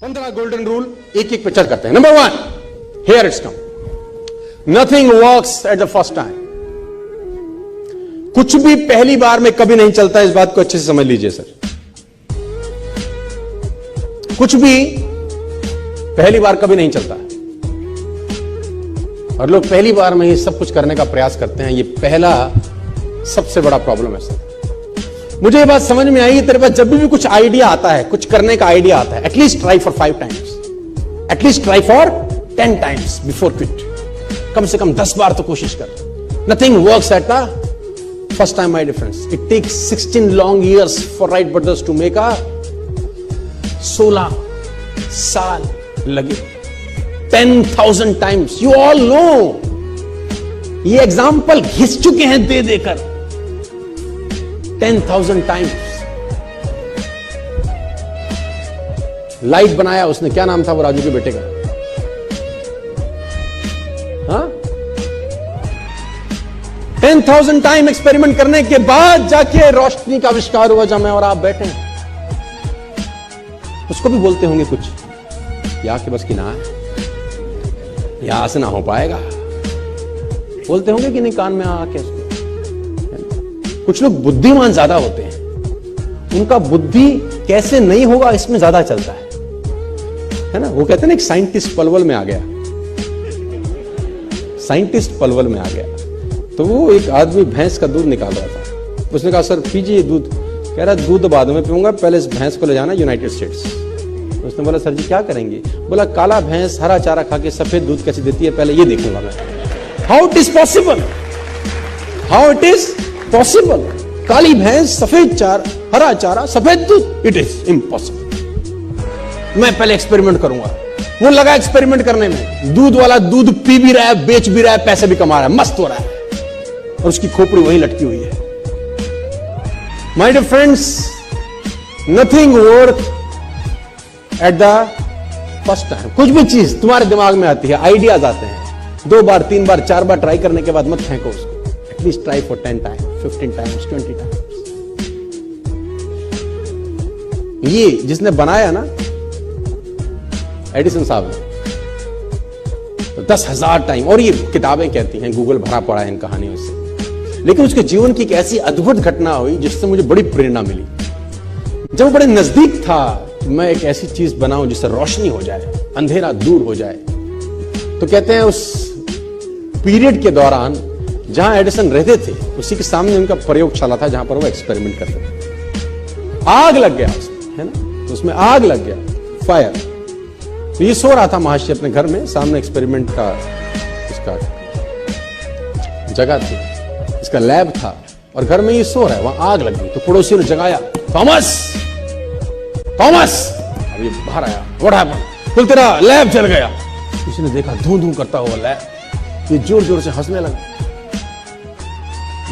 15 golden rule एक एक पे चर्चा करते हैं। Number 1, here it's come, nothing works at the first time. कुछ भी पहली बार में कभी नहीं चलता, इस बात को अच्छे से समझ लीजिए सर। कुछ भी पहली बार कभी नहीं चलता और लोग पहली बार में ही सब कुछ करने का प्रयास करते हैं। ये पहला सबसे बड़ा प्रॉब्लम है सर। मुझे ये बात समझ में आई, तेरे पास जब भी कुछ आइडिया आता है, कुछ करने का आइडिया आता है, at least try for 5 times, at least try for 10 times before quit. कम से कम 10 बार तो कोशिश कर। Nothing works at the first time my difference. It takes 16 long years for Wright brothers to make a 16 साल लगे। 10,000 टाइम्स, यू ऑल नो। ये एग्जाम्पल घिस चुके हैं दे देकर 10,000 टाइम्स। लाइट बनाया उसने, क्या नाम था वो राजू के बेटे का? हाँ, 10,000 टाइम एक्सपेरिमेंट करने के बाद जाके रोशनी का आविष्कार हुआ, जहां मैं और आप बैठे हैं। उसको भी बोलते होंगे कुछ, या कि बस की ना है, यहां से ना हो पाएगा। बोलते होंगे कि नहीं कान में आके उसको। कुछ लोग बुद्धिमान ज्यादा होते हैं, उनका बुद्धि कैसे नहीं होगा इसमें ज्यादा चलता है ना। वो कहते हैं ना, एक साइंटिस्ट पलवल में आ गया, साइंटिस्ट पलवल में आ गया। तो वो एक आदमी भैंस का दूध निकाल रहा था। उसने कहा सर पीजिए दूध। कह रहा दूध बाद में पीऊंगा, पहले इस भैंस को ले जाना यूनाइटेड स्टेट्स। उसने बोला सर जी क्या करेंगे? बोला काला भैंस हरा चारा खा के सफेद दूध कैसे देती है, पहले ये देखूंगा मैं। How it is possible, how it is possible? काली भैंस, सफेद चारा, हरा चारा, सफेद दूध, इट इज इम्पॉसिबल। मैं पहले एक्सपेरिमेंट करूंगा। वो लगा एक्सपेरिमेंट करने में। दूध वाला दूध पी भी रहा है, बेच भी रहा है, पैसे भी कमा रहा है, मस्त हो रहा है, और उसकी खोपड़ी वहीं लटकी हुई है। My dear friends, nothing work at the first time. कुछ भी चीज तुम्हारे दिमाग में आती है, आइडियाज आते हैं, 2 बार 3 बार 4 बार ट्राई करने के बाद मत फेंको उसको। At least try for 10 times, 15 times, 20 times. ये जिसने बनाया ना, एडिसन साहब ने, तो 10,000 टाइम। और ये किताबें कहती हैं, गूगल भरा पड़ा है इन कहानियों से। लेकिन उसके जीवन की एक ऐसी अद्भुत घटना हुई जिससे मुझे बड़ी प्रेरणा मिली। जब बड़े नजदीक था, मैं एक ऐसी चीज बनाऊं जिससे रोशनी हो जाए, अंधेरा दूर हो जाए। तो कहते हैं उस पीरियड के दौरान जहां एडिसन रहते थे, उसी के सामने उनका प्रयोगशाला था जहां पर वो एक्सपेरिमेंट करते थे। आग लग गया उसमें, है ना, तो उसमें आग लग गया, फायर। तो ये सो रहा था महर्षि अपने घर में, सामने एक्सपेरिमेंट का इसका जगह थी, इसका लैब था, और घर में ये सो रहा है, वहां आग लग गई। तो पड़ोसियों ने जगाया, थॉमस थॉमस। अब ये बाहर आया, व्हाट हैपेंड? बोल तेरा लैब जल गया। किसी ने देखा धूं धूं करता हुआ लैब, ये जोर जोर से हंसने लगा।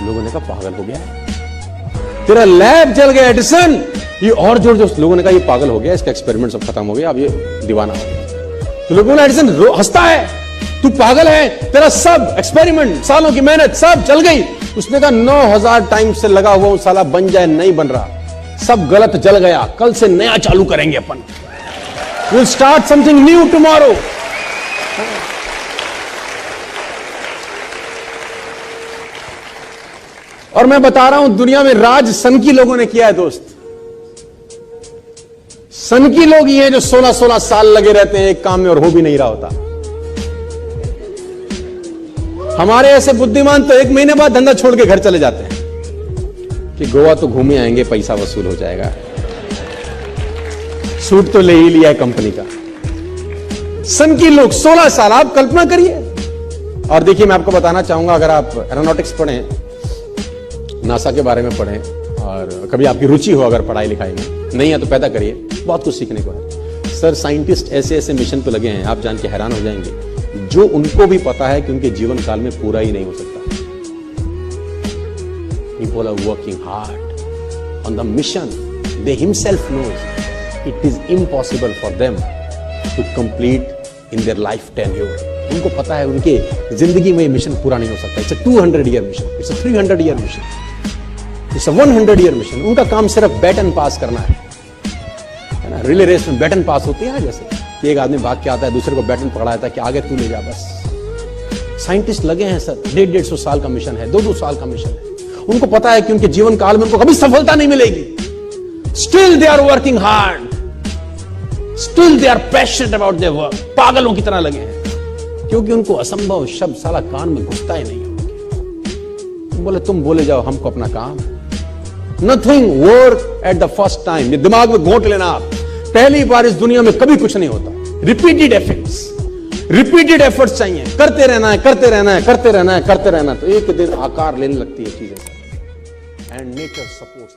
लोगों ने कहा पागल हो गया है, तेरा लैब जल गया एडिसन। ये और जोर जोर, लोगों ने कहा ये पागल हो गया, इसका एक्सपेरिमेंट सब खत्म हो गया, अब ये दीवाना हो गया। तो लोगों ने, एडिसन हंसता है, तू पागल है, तेरा सब एक्सपेरिमेंट, सालों की मेहनत सब जल गई। उसने कहा 9,000 टाइम से लगा हुआ साला बन जाए, नहीं बन रहा, सब गलत जल गया, कल से नया चालू करेंगे अपन। Will start something new tomorrow. और मैं बता रहा हूं, दुनिया में राज सनकी लोगों ने किया है दोस्त। सनकी लोग ये हैं जो 16-16 साल लगे रहते हैं एक काम में और हो भी नहीं रहा होता। हमारे ऐसे बुद्धिमान तो 1 महीने बाद धंधा छोड़ के घर चले जाते हैं कि गोवा तो घूमे आएंगे, पैसा वसूल हो जाएगा, सूट तो ले ही लिया है कंपनी का। सनकी लोग 16 साल, आप कल्पना करिए। और देखिए, मैं आपको बताना चाहूंगा, अगर आप एरोनॉटिक्स पढ़ें, नासा के बारे में पढ़ें, और कभी आपकी रुचि हो अगर पढ़ाई लिखाई में, नहीं है तो पैदा करिए, बहुत कुछ सीखने को है। सर साइंटिस्ट ऐसे ऐसे मिशन पे लगे हैं, आप जान के हैरान हो जाएंगे, जो उनको भी पता है कि उनके जीवन काल में पूरा ही नहीं हो सकता। People are working hard on the mission. They himself knows it is impossible for them to complete in their life tenure. उनको पता है उनके जिंदगी में मिशन पूरा नहीं हो सकता। It's a 200-year mission. It's a 300-year mission. It's a 100-year mission. उनका काम सिर्फ बैटन पास करना है। ना, रिले रेस में बैटन पास होती है ना, जैसे कि एक आदमी भाग के आता है, दूसरे को बैटन पकड़ाता है कि आगे तू ले जा बस। साइंटिस्ट लगे हैं सर, 150-150 साल का मिशन है, 2-2 साल का मिशन है। उनको पता है कि उनके जीवन काल में उनको कभी सफलता नहीं मिलेगी। Still they are working hard, still they are passionate about their work. पागलों की तरह लगे हैं, क्योंकि उनको असंभव शब्द साला कान में घुसता ही नहीं है। बोले तुम बोले जाओ, हमको अपना काम। Nothing work at the first time. ये दिमाग में घोंट लेना आप, पहली बार इस दुनिया में कभी कुछ नहीं होता। रिपीटेड एफर्ट्स चाहिए, करते रहना है, करते रहना है, करते रहना है, करते रहना है, तो एक दिन आकार लेने लगती है चीजें। And nature supports.